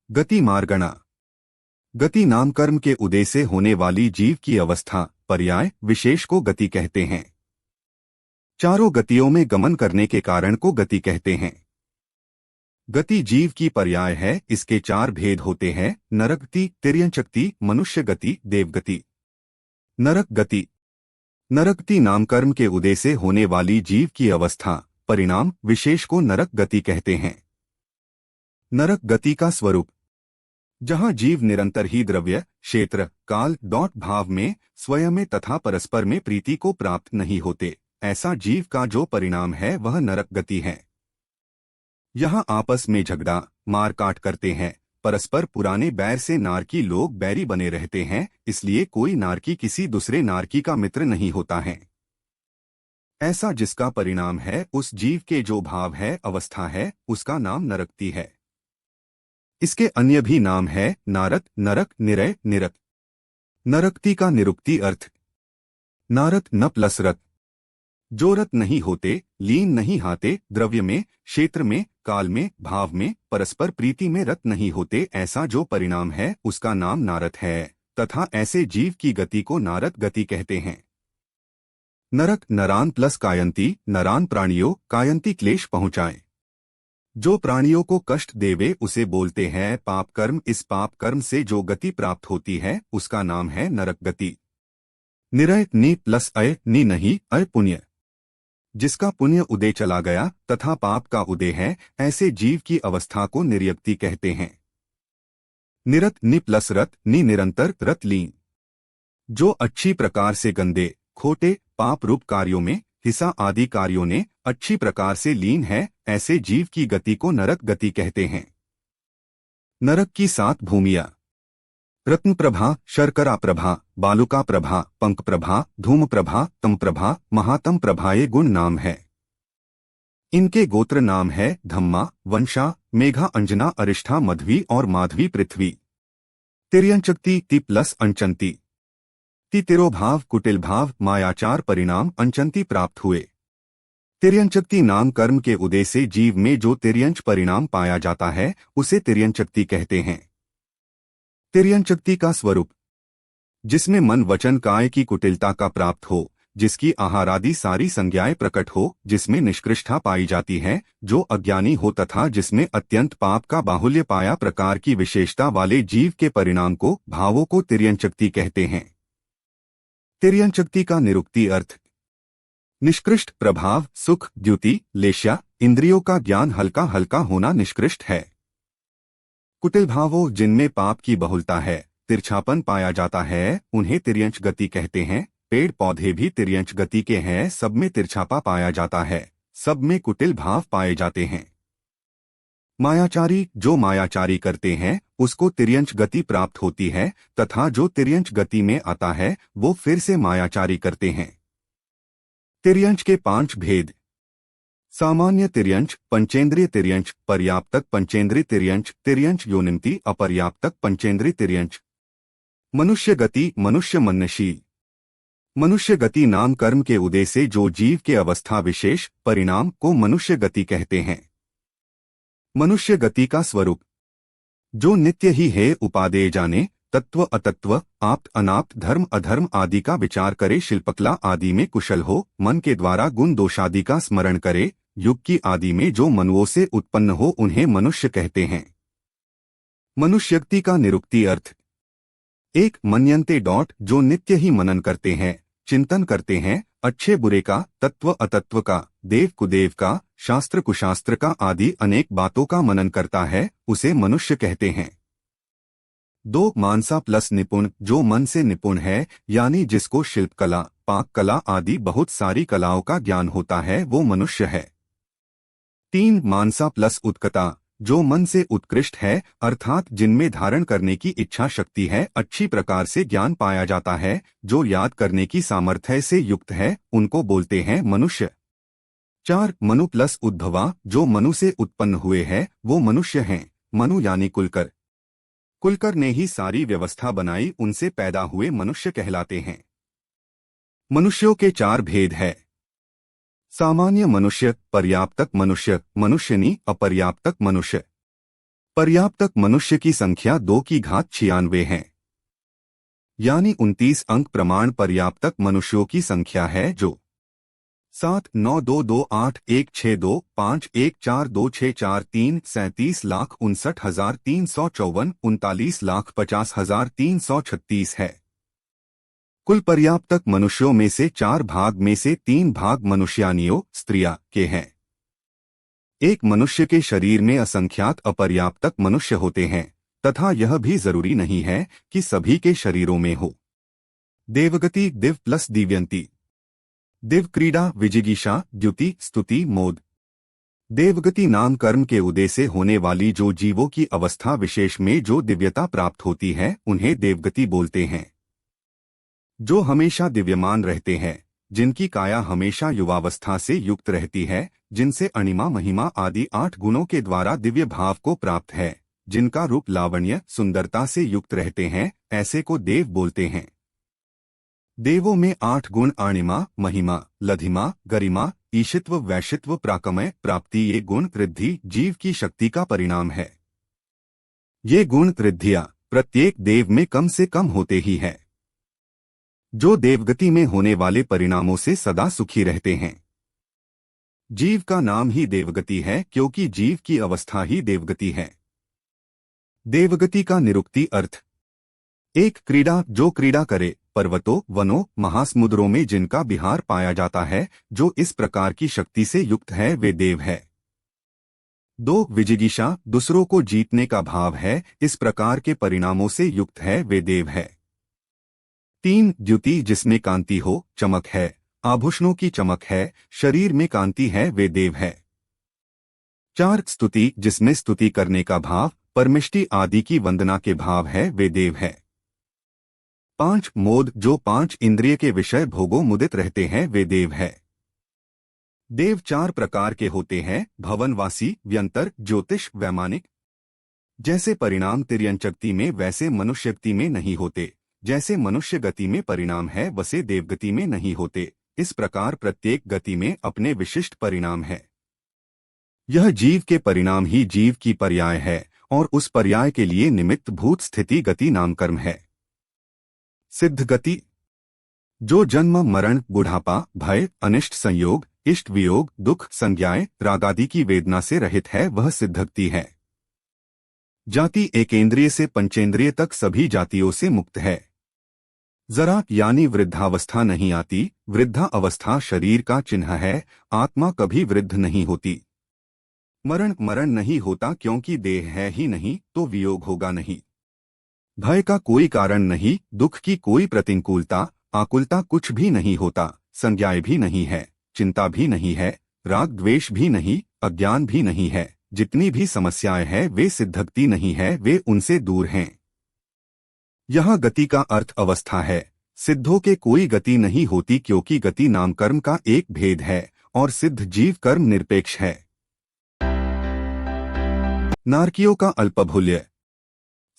गति मार्गणा। गति नाम कर्म के उदय से होने वाली जीव की अवस्था पर्याय विशेष को गति कहते हैं। चारों गतियों में गमन करने के कारण को गति कहते हैं। गति जीव की पर्याय है। इसके चार भेद होते हैं: नरगति, तिर्यंचगति, मनुष्य गति, देवगति। नरक गति। नरगति नाम कर्म के उदय से होने वाली जीव की अवस्था परिणाम विशेष को नरक गति कहते हैं। नरक गति का स्वरूप: जहां जीव निरंतर ही द्रव्य, क्षेत्र, काल भाव में, स्वयं में तथा परस्पर में प्रीति को प्राप्त नहीं होते, ऐसा जीव का जो परिणाम है वह नरक गति है। यहाँ आपस में झगड़ा मार काट करते हैं, परस्पर पुराने बैर से नारकी लोग बैरी बने रहते हैं, इसलिए कोई नारकी किसी दूसरे नारकी का मित्र नहीं होता है। ऐसा जिसका परिणाम है उस जीव के जो भाव है, अवस्था है, उसका नाम नरकति है। इसके अन्य भी नाम है: नारक, नरक, निरय, निरक। नरकति का निरुक्ति अर्थ: नारक न प्लस रत, जो रत नहीं होते, लीन नहीं हाते, द्रव्य में, क्षेत्र में, काल में, भाव में, परस्पर प्रीति में रत नहीं होते, ऐसा जो परिणाम है उसका नाम नारद है, तथा ऐसे जीव की गति को नारद गति कहते हैं। नरक नरान प्लस कायंती, नरान प्राणियों, कायंती क्लेश पहुंचाए। जो प्राणियों को कष्ट देवे उसे बोलते हैं पाप कर्म। इस पाप कर्म से जो गति प्राप्त होती है उसका नाम है नरक गति। निरय नि प्लस अय, नि नहीं, अय पुण्य। जिसका पुण्य उदय चला गया तथा पाप का उदय है, ऐसे जीव की अवस्था को निर्यक्ति कहते हैं। निरत नि प्लस रत, नि निरंतर, रत लीन। जो अच्छी प्रकार से गंदे, खोटे, पाप रूप कार्यों में, हिंसा आदि कार्यों ने अच्छी प्रकार से लीन है, ऐसे जीव की गति को नरक गति कहते हैं। नरक की 7 भूमियां: रत्न प्रभा, शर्करा प्रभा, बालुका प्रभा, पंक प्रभा, धूम प्रभा, तम प्रभा, महातम प्रभा ये गुण नाम है। इनके गोत्र नाम है धम्मा, वंशा, मेघा, अंजना, अरिष्ठा, मध्वी और माधवी पृथ्वी। तिर्यंचगति ति प्लस अंचंती। तिरोभाव, कुटिल भाव, मायाचार परिणाम अंचंती प्राप्त हुए। तिर्यंचगति नाम कर्म के उदय से जीव में जो तिर्यंच परिणाम पाया जाता है उसे तिर्यंचगति कहते हैं। तिर्यंचगति का स्वरूप: जिसमें मन वचन काय की कुटिलता का प्राप्त हो, जिसकी आहारादि सारी संज्ञाएं प्रकट हो, जिसमें निष्कृष्टता पाई जाती है, जो अज्ञानी हो तथा जिसमें अत्यंत पाप का बाहुल्य पाया प्रकार की विशेषता वाले जीव के परिणाम को, भावों को तिर्यंचगति कहते हैं। तिर्यंचगति का निरुक्ति अर्थ: निष्कृष्ट प्रभाव, सुख, द्युति, लेश्या, इंद्रियों का ज्ञान हल्का हल्का होना निष्कृष्ट है। कुटिल भावों जिनमें पाप की बहुलता है, तिरछापन पाया जाता है, उन्हें तिर्यंच गति कहते हैं। पेड़ पौधे भी तिर्यंच गति के हैं, सब में तिरछापा पाया जाता है, सब में कुटिल भाव पाए जाते हैं। मायाचारी जो मायाचारी करते हैं उसको तिर्यंच गति प्राप्त होती है, तथा जो तिर्यंच गति में आता है वो फिर से मायाचारी करते हैं। तिर्यंच के 5 भेद: सामान्य तिर्यंच, पंचेंद्रिय तिर्यंच, पर्याप्तक पंचेंद्रिय तिर्यंच, तिर्यंच योनिमति, अपर्याप्तक पंचेंद्रिय तिर्यंच। मनुष्य गति, मनुष्य मननशील। मनुष्य गति नाम कर्म के उदय से जो जीव के अवस्था विशेष परिणाम को मनुष्य गति कहते हैं। मनुष्य गति का स्वरूप: जो नित्य ही है उपादेय जाने, तत्व अतत्व, आप्त अनाप्त, धर्म अधर्म आदि का विचार करे, शिल्पकला आदि में कुशल हो, मन के द्वारा गुण दोषादि का स्मरण करे, युग की आदि में जो मनुओं से उत्पन्न हो उन्हें मनुष्य कहते हैं। मनुष्यगति का निरुक्ति अर्थ: एक मनयंते जो नित्य ही मनन करते हैं, चिंतन करते हैं, अच्छे बुरे का, तत्व अतत्व का, देव कुदेव का, शास्त्र कुशास्त्र का आदि अनेक बातों का मनन करता है, उसे मनुष्य कहते हैं। 2 मानसा प्लस निपुण, जो मन से निपुण है, यानी जिसको शिल्पकला, पाक कला आदि बहुत सारी कलाओं का ज्ञान होता है, वो मनुष्य है। 3 मानसा प्लस उत्कता, जो मन से उत्कृष्ट है, अर्थात जिनमें धारण करने की इच्छा शक्ति है, अच्छी प्रकार से ज्ञान पाया जाता है, जो याद करने की सामर्थ्य से युक्त है, उनको बोलते हैं मनुष्य। 4 मनु प्लस उद्भवा, जो मनु से उत्पन्न हुए हैं वो मनुष्य हैं। मनु यानी कुलकर, कुलकर ने ही सारी व्यवस्था बनाई, उनसे पैदा हुए मनुष्य कहलाते हैं। मनुष्यों के 4 भेद है: सामान्य मनुष्य, पर्याप्तक मनुष्य, मनुष्यनी, अपर्याप्तक मनुष्य। पर्याप्तक मनुष्य की संख्या 2 की घात 96 है, यानी 29 अंक प्रमाण पर्याप्तक मनुष्यों की संख्या है, जो 792281625142643 37,59,354 39,50,336 है। कुल पर्याप्तक मनुष्यों में से 4 भाग में से 3 भाग मनुष्यानियों स्त्रियां के हैं। एक मनुष्य के शरीर में असंख्यात अपर्याप्तक मनुष्य होते हैं तथा यह भी जरूरी नहीं है कि सभी के शरीरों में हो। देवगति दिव प्लस दिव्यंती। दिव क्रीड़ा विजिगीषा द्युति स्तुति मोद। देवगति नाम कर्म के उदय से होने वाली जो जीवों की अवस्था विशेष में जो दिव्यता प्राप्त होती है उन्हें देवगति बोलते हैं। जो हमेशा दिव्यमान रहते हैं, जिनकी काया हमेशा युवावस्था से युक्त रहती है, जिनसे अणिमा महिमा आदि 8 गुणों के द्वारा दिव्य भाव को प्राप्त है, जिनका रूप लावण्य सुंदरता से युक्त रहते हैं, ऐसे को देव बोलते हैं। देवों में 8 गुण अणिमा महिमा लधिमा गरिमा ईशित्व वैशित्व प्राकमय प्राप्ति ये गुण वृद्धि जीव की शक्ति का परिणाम है। ये गुण वृद्धियां प्रत्येक देव में कम से कम होते ही है। जो देवगति में होने वाले परिणामों से सदा सुखी रहते हैं। जीव का नाम ही देवगति है क्योंकि जीव की अवस्था ही देवगति है। देवगति का निरुक्ति अर्थ। एक क्रीड़ा जो क्रीड़ा करे, पर्वतों वनों महासमुद्रों में जिनका विहार पाया जाता है, जो इस प्रकार की शक्ति से युक्त है वे देव है। 2 विजिगीषा दूसरों को जीतने का भाव है, इस प्रकार के परिणामों से युक्त है वे देव है। 3 द्युति जिसमें कांति हो चमक है, आभूषणों की चमक है, शरीर में कांति है वे देव है। 4 स्तुति जिसमें स्तुति करने का भाव परमिष्टि आदि की वंदना के भाव है वे देव है। 5 मोद जो 5 इंद्रिय के विषय भोगों मुदित रहते हैं वे देव है। देव 4 प्रकार के होते हैं, भवनवासी व्यंतर ज्योतिष वैमानिक। जैसे परिणाम तिर्यंचक्ति में वैसे मनुष्यगति में नहीं होते, जैसे मनुष्य गति में परिणाम है वैसे देवगति में नहीं होते। इस प्रकार प्रत्येक गति में अपने विशिष्ट परिणाम है। यह जीव के परिणाम ही जीव की पर्याय है और उस पर्याय के लिए निमित्त भूत स्थिति गति नामकर्म है। सिद्ध गति जो जन्म मरण बुढ़ापा भय अनिष्ट संयोग इष्ट वियोग दुख संज्ञाएं रागादि की वेदना से रहित है वह सिद्धगति है। जाति एकेंद्रिय से पंचेंद्रिय तक सभी जातियों से मुक्त है। जरा यानी वृद्धावस्था नहीं आती, वृद्धा अवस्था शरीर का चिन्ह है, आत्मा कभी वृद्ध नहीं होती। मरण नहीं होता क्योंकि देह है ही नहीं तो वियोग होगा नहीं। भय का कोई कारण नहीं, दुख की कोई प्रतिकूलता आकुलता कुछ भी नहीं होता, संज्ञाएं भी नहीं है, चिंता भी नहीं है, राग द्वेष भी नहीं, अज्ञान भी नहीं है। जितनी भी समस्याएं हैं वे सिद्धगति नहीं है, वे उनसे दूर हैं। यह गति का अर्थ अवस्था है। सिद्धों के कोई गति नहीं होती क्योंकि गति नामकर्म का एक भेद है और सिद्ध जीव कर्म निरपेक्ष है। नारकियों का अल्पभूल्य।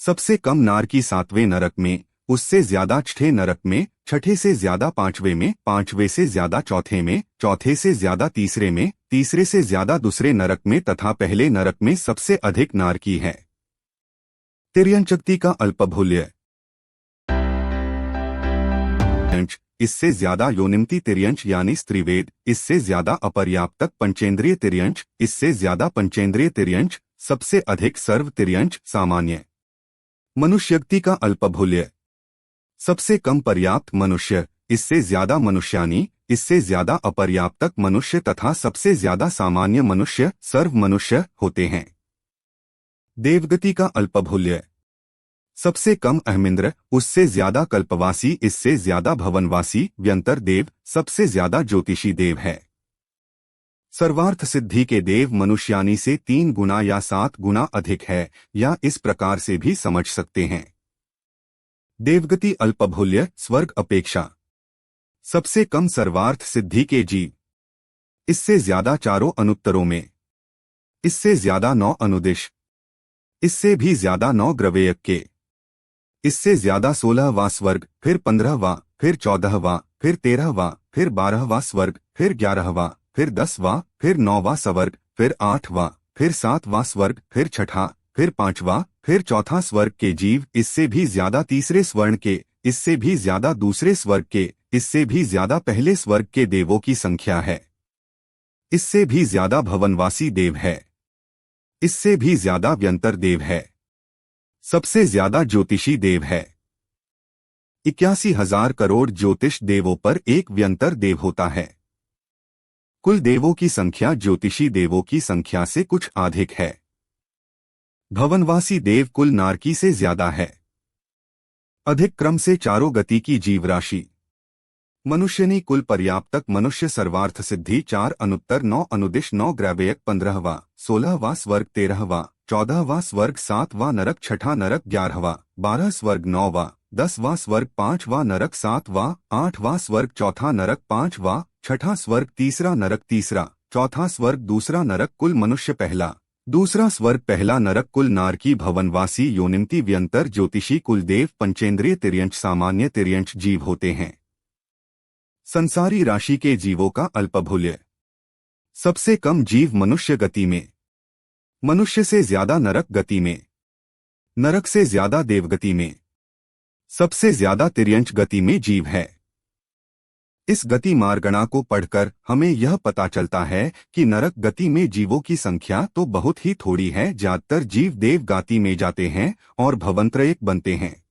सबसे कम नारकी 7वें नरक में, उससे ज्यादा 6ठे नरक में, 6ठे से ज्यादा 5वें में, 5वें से ज्यादा 4थे में, 4थे से ज्यादा 3रे में, 3रे से ज्यादा 2रे नरक में तथा पहले नरक में सबसे अधिक नारकी है। तिर्यंचक्ति का अल्पभूल्य। इससे ज्यादा योनिमति तिर्यंच यानी स्त्रीवेद, इससे ज्यादा अपर्याप्तक पंचेंद्रिय तिर्यंच, इससे ज्यादा पंचेंद्रिय तिर्यंच, सबसे अधिक सर्व तिर्यंच सामान्य। मनुष्यगति का अल्पभूल्य। सबसे कम पर्याप्त मनुष्य, इससे ज्यादा मनुष्यानी, इससे ज्यादा अपर्याप्तक मनुष्य तथा सबसे ज्यादा सामान्य मनुष्य सर्व मनुष्य होते हैं। देवगति का अल्पभूल्य। सबसे कम अहमिंद्र, उससे ज्यादा कल्पवासी, इससे ज्यादा भवनवासी व्यंतर देव, सबसे ज्यादा ज्योतिषी देव है। सर्वार्थ सिद्धि के देव मनुष्यानी से 3 गुना या 7 गुना अधिक है, या इस प्रकार से भी समझ सकते हैं। देवगति अल्पभूल्य स्वर्ग अपेक्षा। सबसे कम सर्वार्थ सिद्धि के जीव, इससे ज्यादा 4 अनुत्तरों में, इससे ज्यादा 9 अनुदिश, इससे भी ज्यादा 9 ग्रवेयक के, इससे ज्यादा 16वां स्वर्ग, फिर 15वां, फिर 14वां, फिर 13वां, फिर 12वां स्वर्ग, फिर 11वां, फिर 10वां, फिर 9वां स्वर्ग, फिर 8वां, फिर 7वां स्वर्ग, फिर 6ठा, फिर पांचवा, फिर चौथा स्वर्ग के जीव, इससे भी ज्यादा तीसरे स्वर्ण के, इससे भी ज्यादा दूसरे स्वर्ग के, इससे भी ज्यादा पहले स्वर्ग के देवों की संख्या है। इससे भी ज्यादा भवनवासी देव है। इससे भी ज्यादा व्यंतर देव है। सबसे ज्यादा ज्योतिषी देव है। 81,000 करोड़ ज्योतिष देवों पर एक व्यंतर देव होता है। कुल देवों की संख्या ज्योतिषी देवों की संख्या से कुछ अधिक है। भवनवासी देव कुल नारकी से ज्यादा है। अधिक क्रम से चारों गति की जीव राशि। मनुष्यनी कुल पर्याप्तक मनुष्य सर्वार्थ सिद्धि 4 अनुत्तर 9 अनुदिश 9 ग्रैवयक 15वां 16वां स्वर्ग 13वां 14वां स्वर्ग 7वां नरक 6ठा नरक 11वां 12 स्वर्ग 9वां 10वां स्वर्ग 5वां नरक 7वां 8वां स्वर्ग 4था नरक 5वां 6ठा स्वर्ग 3रा नरक 3रा 4था स्वर्ग 2रा नरक कुल मनुष्य पहला 2रा स्वर्ग पहला नरक कुल नारकी भवनवासी योनिमति व्यंतर ज्योतिषी कुल देव पंचेंद्रिय तिर्यंश सामान्य तिर्यंश जीव होते हैं। संसारी राशि के जीवों का अल्पभूल्य। सबसे कम जीव मनुष्य गति में, मनुष्य से ज्यादा नरक गति में, नरक से ज्यादा देवगति में, सबसे ज्यादा तिर्यंश गति में जीव है। इस गति मार्गणा को पढ़कर हमें यह पता चलता है कि नरक गति में जीवों की संख्या तो बहुत ही थोड़ी है। ज्यादातर जीव देव गति में जाते हैं और भवंत्रयक बनते हैं।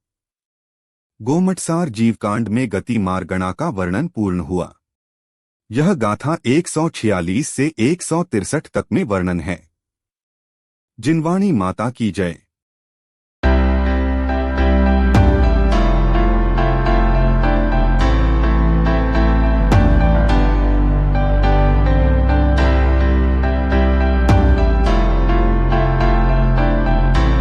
गोमटसार जीवकांड में गति मार्गणा का वर्णन पूर्ण हुआ। यह गाथा 146 से 163 तक में वर्णन है। जिनवाणी माता की जय।